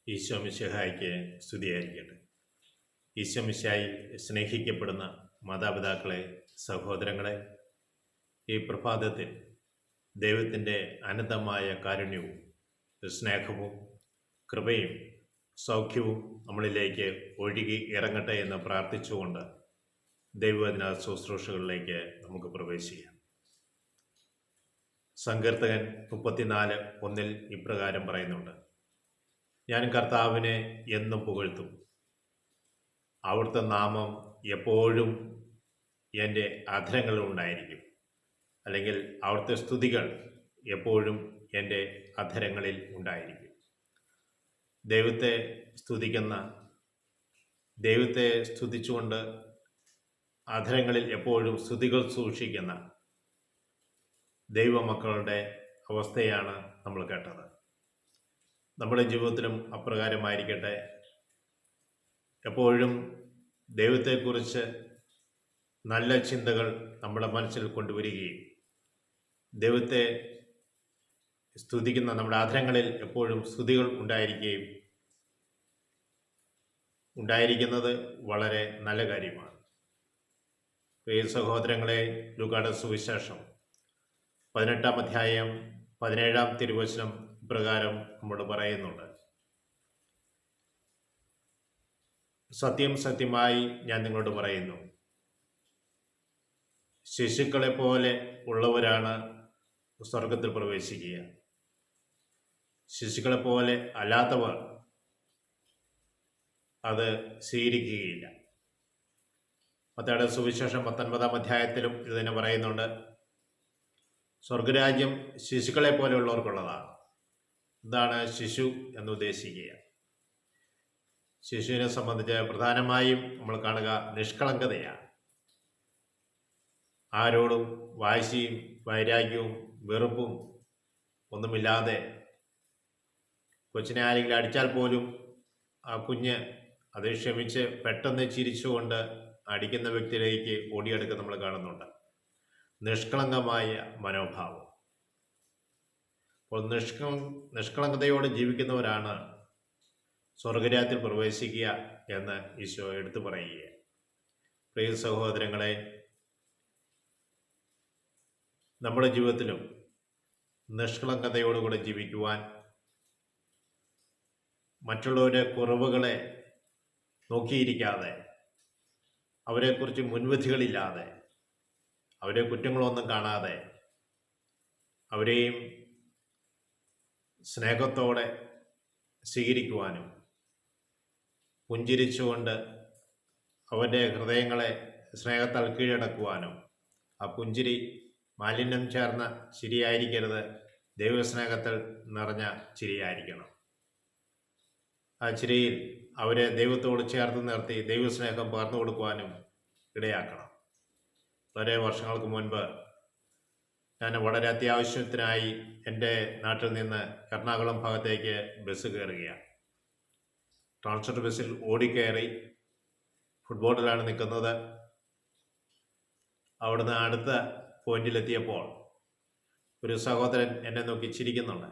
ഈശോ മിശിഹായ്ക്ക് സ്തുതിയായിരിക്കട്ടെ. ഈശോ മിശിഹായിൽ സ്നേഹിക്കപ്പെടുന്ന മാതാപിതാക്കളെ, സഹോദരങ്ങളെ, ഈ പ്രഭാതത്തിൽ ദൈവത്തിൻ്റെ അനന്തമായ കാരുണ്യവും സ്നേഹവും കൃപയും സൗഖ്യവും നമ്മളിലേക്ക് ഒഴുകി ഇറങ്ങട്ടെ എന്ന് പ്രാർത്ഥിച്ചുകൊണ്ട് ദൈവവചന ശുശ്രൂഷകളിലേക്ക് നമുക്ക് പ്രവേശിക്കാം. സങ്കീർത്തകൻ 34:1 ഇപ്രകാരം പറയുന്നുണ്ട്: ഞാൻ കർത്താവിനെ എന്നും പുകഴ്ത്തും, അവിടുത്തെ നാമം എപ്പോഴും എൻ്റെ അധരങ്ങളിൽ ഉണ്ടായിരിക്കും. അല്ലെങ്കിൽ അവിടുത്തെ സ്തുതികൾ എപ്പോഴും എൻ്റെ അധരങ്ങളിൽ ഉണ്ടായിരിക്കും. ദൈവത്തെ സ്തുതിച്ചുകൊണ്ട് അധരങ്ങളിൽ എപ്പോഴും സ്തുതികൾ സൂക്ഷിക്കുന്ന ദൈവമക്കളുടെ അവസ്ഥയാണ് നമ്മൾ കേട്ടത്. നമ്മുടെ ജീവിതത്തിലും അപ്രകാരമായിരിക്കട്ടെ. എപ്പോഴും ദൈവത്തെക്കുറിച്ച് നല്ല ചിന്തകൾ നമ്മുടെ മനസ്സിൽ കൊണ്ടുവരികയും ദൈവത്തെ സ്തുതിക്കുന്ന നമ്മുടെ ആദരങ്ങളിൽ എപ്പോഴും സ്തുതികൾ ഉണ്ടായിരിക്കുന്നത് വളരെ നല്ല കാര്യമാണ്. പ്രിയ സഹോദരങ്ങളെ, ലൂക്കായുടെ സുവിശേഷം 18-ാം അധ്യായം 17-ാം തിരുവചനം പ്രകാരം നമ്മൾ പറയുന്നുണ്ട്: സത്യം സത്യമായി ഞാൻ നിങ്ങളോട് പറയുന്നു, ശിശുക്കളെ പോലെ ഉള്ളവരാണ് സ്വർഗത്തിൽ പ്രവേശിക്കുക. ശിശുക്കളെ പോലെ അല്ലാത്തവർ അത് സ്വീകരിക്കുകയില്ല. മത്തായിയുടെ സുവിശേഷം 19-ാം അധ്യായത്തിലും ഇത് തന്നെ പറയുന്നുണ്ട്: സ്വർഗരാജ്യം ശിശുക്കളെ പോലെയുള്ളവർക്കുള്ളതാണ്. എന്താണ് ശിശു എന്ന് ഉദ്ദേശിക്കുക? ശിശുവിനെ സംബന്ധിച്ച് പ്രധാനമായും നമ്മൾ കാണുക നിഷ്കളങ്കതയാണ്. ആരോടും വാശിയും വൈരാഗ്യവും വെറുപ്പും ഒന്നുമില്ലാതെ, കൊച്ചിനെ ആരെങ്കിലും അടിച്ചാൽ പോലും ആ കുഞ്ഞ് അത് ക്ഷമിച്ച് പെട്ടെന്ന് ചിരിച്ചുകൊണ്ട് അടിക്കുന്ന വ്യക്തിയിലേക്ക് ഓടിയെടുക്കുക നമ്മൾ കാണുന്നുണ്ട്. നിഷ്കളങ്കമായ മനോഭാവം. അപ്പോൾ നിഷ്കളങ്കതയോടെ ജീവിക്കുന്നവരാണ് സ്വർഗരാജ്യത്തിൽ പ്രവേശിക്കുക എന്ന് ഈശോ എടുത്തു പറയുക. പ്രിയ സഹോദരങ്ങളെ, നമ്മുടെ ജീവിതത്തിലും നിഷ്കളങ്കതയോടുകൂടെ ജീവിക്കുവാൻ, മറ്റുള്ളവരുടെ കുറവുകളെ നോക്കിയിരിക്കാതെ, അവരെക്കുറിച്ച് മുൻവിധികളില്ലാതെ, അവരെ കുറ്റങ്ങളൊന്നും കാണാതെ, അവരെയും സ്നേഹത്തോടെ സ്വീകരിക്കുവാനും, പുഞ്ചിരിച്ചുകൊണ്ട് അവരുടെ ഹൃദയങ്ങളെ സ്നേഹത്താൽ കീഴടക്കുവാനും, ആ പുഞ്ചിരി മാലിന്യം ചേർന്ന ചിരിയായിരിക്കരുത്, ദൈവസ്നേഹത്തിൽ നിറഞ്ഞ ചിരിയായിരിക്കണം. ആ ചിരിയിൽ അവരെ ദൈവത്തോട് ചേർത്ത് നിർത്തി ദൈവസ്നേഹം പകർന്നു കൊടുക്കുവാനും ഇടയാക്കണം. വളരെ വർഷങ്ങൾക്ക് മുൻപ് ഞാൻ വളരെ അത്യാവശ്യത്തിനായി എൻ്റെ നാട്ടിൽ നിന്ന് എറണാകുളം ഭാഗത്തേക്ക് ബസ് കയറുകയാണ്. ട്രാൻസ്പോർട്ട് ബസ്സിൽ ഓടിക്കയറി ഫുട്ബോളിലാണ് നിൽക്കുന്നത്. അവിടുന്ന് അടുത്ത പോയിന്റിലെത്തിയപ്പോൾ ഒരു സഹോദരൻ എന്നെ നോക്കി ചിരിക്കുന്നുണ്ട്.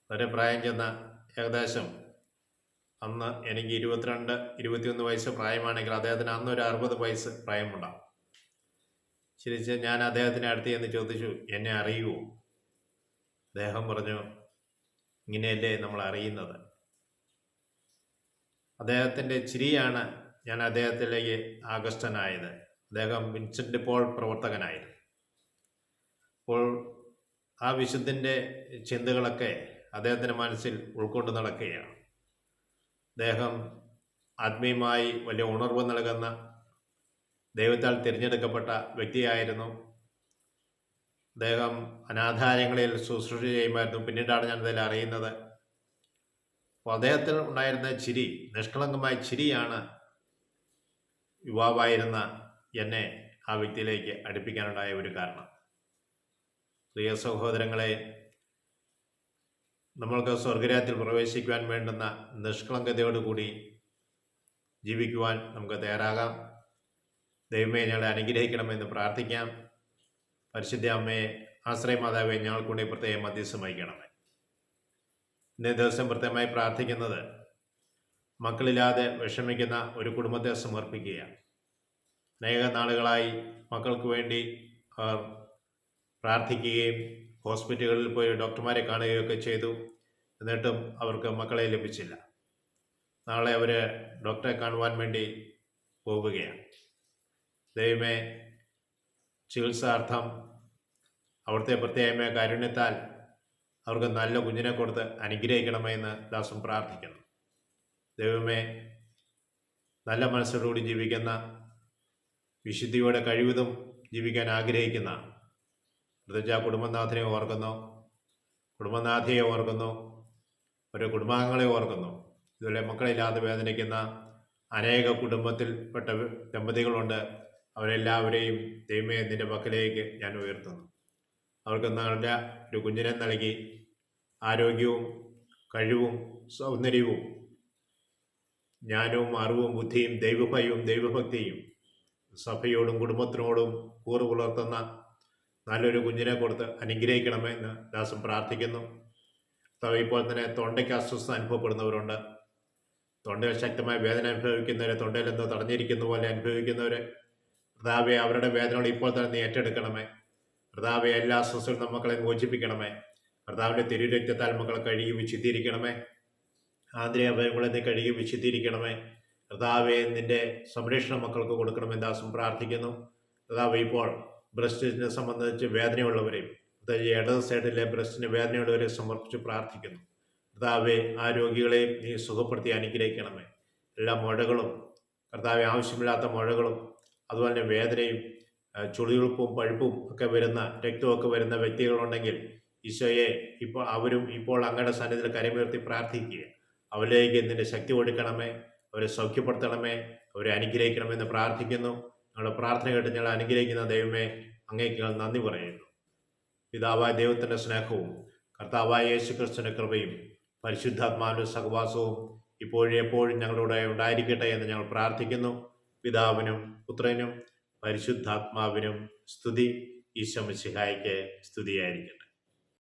വളരെ പ്രായം ചെന്ന, ഏകദേശം അന്ന് എനിക്ക് 22-21 വയസ്സ് പ്രായമാണെങ്കിൽ അദ്ദേഹത്തിന് അന്നൊരു 60 വയസ്സ് പ്രായമുണ്ടാകും. ചിരിച്ച് ഞാൻ അദ്ദേഹത്തിൻ്റെ അടുത്ത് എന്ന് ചോദിച്ചു, എന്നെ അറിയുമോ? അദ്ദേഹം പറഞ്ഞു, ഇങ്ങനെയല്ലേ നമ്മൾ അറിയുന്നത്. അദ്ദേഹത്തിൻ്റെ ചിരിയാണ് ഞാൻ അദ്ദേഹത്തിലേക്ക് ആകർഷ്ടനായത്. അദ്ദേഹം വിൻസെൻ്റ് പോൾ പ്രവർത്തകനായിരുന്നു. അപ്പോൾ ആ വിശുദ്ധൻ്റെ ചിന്തകളൊക്കെ അദ്ദേഹത്തിൻ്റെ മനസ്സിൽ ഉൾക്കൊണ്ട് നടക്കുകയാണ്. അദ്ദേഹം ആത്മീയമായി വലിയ ഉണർവ് നൽകുന്ന, ദൈവത്താൽ തിരഞ്ഞെടുക്കപ്പെട്ട വ്യക്തിയായിരുന്നു. അദ്ദേഹം അനാഥാലയങ്ങളിൽ ശുശ്രൂഷ ചെയ്യുമായിരുന്നു. പിന്നീടാണ് ഞാനതിൽ അറിയുന്നത്. അപ്പോൾ അദ്ദേഹത്തിൽ ഉണ്ടായിരുന്ന ചിരി, നിഷ്കളങ്കമായ ചിരിയാണ് യുവാവായിരുന്ന എന്നെ ആ വ്യക്തിയിലേക്ക് അടുപ്പിക്കാനുണ്ടായ ഒരു കാരണം. പ്രിയ സഹോദരങ്ങളെ, നമ്മൾക്ക് സ്വർഗരാജ്യത്തിൽ പ്രവേശിക്കുവാൻ വേണ്ടുന്ന നിഷ്കളങ്കതയോടുകൂടി ജീവിക്കുവാൻ നമുക്ക് തയ്യാറാകാം. ദൈവമേ, ഞങ്ങളെ അനുഗ്രഹിക്കണമെന്ന് പ്രാർത്ഥിക്കാം. പരിശുദ്ധ അമ്മയെ, ആശ്രയമാതാവെ, ഞങ്ങൾക്കുണ്ടെ പ്രത്യേകം മധ്യസ്ഥം വഹിക്കണമേ. ഇന്നേ ദിവസം പ്രത്യേകമായി പ്രാർത്ഥിക്കുന്നത് മക്കളില്ലാതെ വിഷമിക്കുന്ന ഒരു കുടുംബത്തെ സമർപ്പിക്കുകയാണ്. അനേക നാളുകളായി മക്കൾക്ക് വേണ്ടി അവർ പ്രാർത്ഥിക്കുകയും ഹോസ്പിറ്റലുകളിൽ പോയി ഡോക്ടർമാരെ കാണുകയൊക്കെ ചെയ്തു. എന്നിട്ടും അവർക്ക് മക്കളെ ലഭിച്ചില്ല. നാളെ അവർ ഡോക്ടറെ കാണുവാൻ വേണ്ടി പോവുകയാണ്. ദൈവമേ, ചികിത്സാർത്ഥം അവിടുത്തെ പ്രത്യേകമായ കാരുണ്യത്താൽ അവർക്ക് നല്ല കുഞ്ഞിനെ കൊടുത്ത് അനുഗ്രഹിക്കണമേ എന്ന് ദാസൻ പ്രാർത്ഥിക്കുന്നു. ദൈവമേ, നല്ല മനസ്സോടുകൂടി ജീവിക്കുന്ന, വിശുദ്ധിയോടെ കഴിവതും ജീവിക്കാൻ ആഗ്രഹിക്കുന്ന പ്രത്യേകിച്ച് കുടുംബനാഥനെ ഓർക്കുന്നു, കുടുംബനാഥയെ ഓർക്കുന്നു, ഒരു കുടുംബാംഗങ്ങളെ ഓർക്കുന്നു. ഇതുപോലെ മക്കളില്ലാതെ വേദനിക്കുന്ന അനേക കുടുംബത്തിൽപ്പെട്ട ദമ്പതികളുണ്ട്. അവരെല്ലാവരെയും ദൈവമേ നിന്റെ പക്കലേക്ക് ഞാൻ ഉയർത്തുന്നു. അവർക്ക് നല്ല ഒരു കുഞ്ഞിനെ നൽകി ആരോഗ്യവും കഴിവും സൗന്ദര്യവും ജ്ഞാനവും അറിവും ബുദ്ധിയും ദൈവഭയവും ദൈവഭക്തിയും സഭയോടും കുടുംബത്തിനോടും കൂറ് പുലർത്തുന്ന നല്ലൊരു കുഞ്ഞിനെ കൊടുത്ത് അനുഗ്രഹിക്കണമെന്ന് ദാസൻ പ്രാർത്ഥിക്കുന്നു. ഇപ്പോൾ തന്നെ തൊണ്ടയ്ക്ക് അസ്വസ്ഥത അനുഭവപ്പെടുന്നവരുണ്ട്. തൊണ്ടയിൽ ശക്തമായ വേദന അനുഭവിക്കുന്നവരെ, തൊണ്ടയിൽ എന്തോ തടഞ്ഞിരിക്കുന്ന പോലെ അനുഭവിക്കുന്നവരെ, കർത്താവെ അവരുടെ വേദനകൾ ഇപ്പോൾ തന്നെ നീ ഏറ്റെടുക്കണമേ. കർത്താവെ എല്ലാ അസ്വസ്ഥകളും മക്കളെ മോചിപ്പിക്കണമേ. കർത്താവിൻ്റെ തിരുരക്തത്താൽ മക്കളെ കഴുകി വിശുദ്ധീകരിക്കണമേ. ആന്തരിക അവയവങ്ങളെ നീ കഴുകി വിശുദ്ധീകരിക്കണമേ. കർത്താവെ നിന്റെ സംരക്ഷണം മക്കൾക്ക് കൊടുക്കണമെന്ന് ദാസം പ്രാർത്ഥിക്കുന്നു. കർത്താവ് ഇപ്പോൾ ബ്രസ്റ്റിനെ സംബന്ധിച്ച് വേദനയുള്ളവരെയും പ്രത്യേകിച്ച് ഇടത് സൈഡിലെ ബ്രസ്റ്റിന് വേദനയുള്ളവരെ സമർപ്പിച്ച് പ്രാർത്ഥിക്കുന്നു. കർത്താവെ ആ രോഗികളെയും നീ സുഖപ്പെടുത്തി അനുഗ്രഹിക്കണമേ. എല്ലാ മുഴകളും കർത്താവെ, ആവശ്യമില്ലാത്ത മുഴകളും അതുപോലെ തന്നെ വേദനയും ചുളിയുളുപ്പും പഴുപ്പും ഒക്കെ വരുന്ന, രക്തമൊക്കെ വരുന്ന വ്യക്തികളുണ്ടെങ്കിൽ ഈശോയെ ഇപ്പോൾ അങ്ങയുടെ സന്നിധിയിൽ കരമുയർത്തി പ്രാർത്ഥിക്കുക. അവരിലേക്ക് നിന്റെ ശക്തി കൊടുക്കണമേ, അവരെ സൗഖ്യപ്പെടുത്തണമേ, അവരെ അനുഗ്രഹിക്കണമെന്ന് പ്രാർത്ഥിക്കുന്നു. ഞങ്ങളുടെ പ്രാർത്ഥന കേട്ട് ഞങ്ങൾ അനുഗ്രഹിക്കുന്ന ദൈവമേ, അങ്ങേക്ക് ഞങ്ങൾ നന്ദി പറയുന്നു. പിതാവായ ദൈവത്തിൻ്റെ സ്നേഹവും കർത്താവായ യേശുക്രിസ്തുവിൻ്റെ കൃപയും പരിശുദ്ധാത്മാവിൻ്റെ സഹവാസവും ഇപ്പോഴും എപ്പോഴും ഞങ്ങളുടെ ഉണ്ടായിരിക്കട്ടെ എന്ന് ഞങ്ങൾ പ്രാർത്ഥിക്കുന്നു. പിതാവിനും പുത്രനും പരിശുദ്ധാത്മാവിനും സ്തുതി. ഈശോ മിശിഹായ്ക്ക് സ്തുതിയായിരിക്കും.